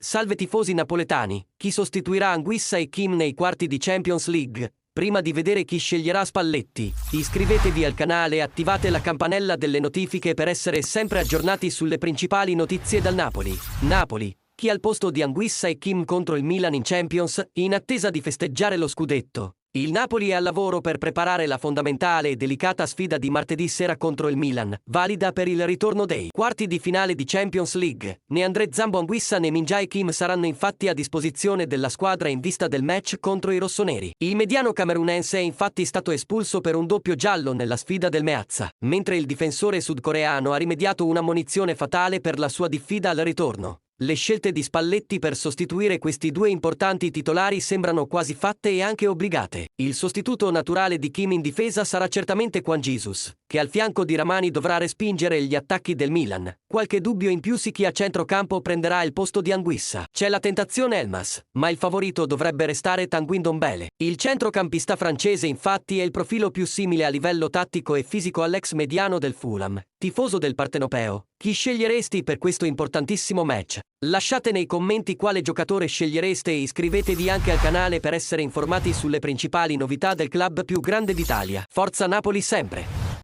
Salve tifosi napoletani, chi sostituirà Anguissa e Kim nei quarti di Champions League? Prima di vedere chi sceglierà Spalletti, iscrivetevi al canale e attivate la campanella delle notifiche per essere sempre aggiornati sulle principali notizie dal Napoli. Napoli, chi al posto di Anguissa e Kim contro il Milan in Champions, in attesa di festeggiare lo scudetto. Il Napoli è al lavoro per preparare la fondamentale e delicata sfida di martedì sera contro il Milan, valida per il ritorno dei quarti di finale di Champions League. Né André Zambo Anguissa né Min-jae Kim saranno infatti a disposizione della squadra in vista del match contro i rossoneri. Il mediano camerunense è infatti stato espulso per un doppio giallo nella sfida del Meazza, mentre il difensore sudcoreano ha rimediato un'ammonizione fatale per la sua diffida al ritorno. Le scelte di Spalletti per sostituire questi due importanti titolari sembrano quasi fatte e anche obbligate. Il sostituto naturale di Kim in difesa sarà certamente Juan Jesus, che al fianco di Ramani dovrà respingere gli attacchi del Milan. Qualche dubbio in più sì chi a centrocampo prenderà il posto di Anguissa. C'è la tentazione Elmas, ma il favorito dovrebbe restare Tanguy Ndombele. Il centrocampista francese infatti è il profilo più simile a livello tattico e fisico all'ex mediano del Fulham. Tifoso del Partenopeo, chi sceglieresti per questo importantissimo match? Lasciate nei commenti quale giocatore scegliereste e iscrivetevi anche al canale per essere informati sulle principali novità del club più grande d'Italia. Forza Napoli sempre!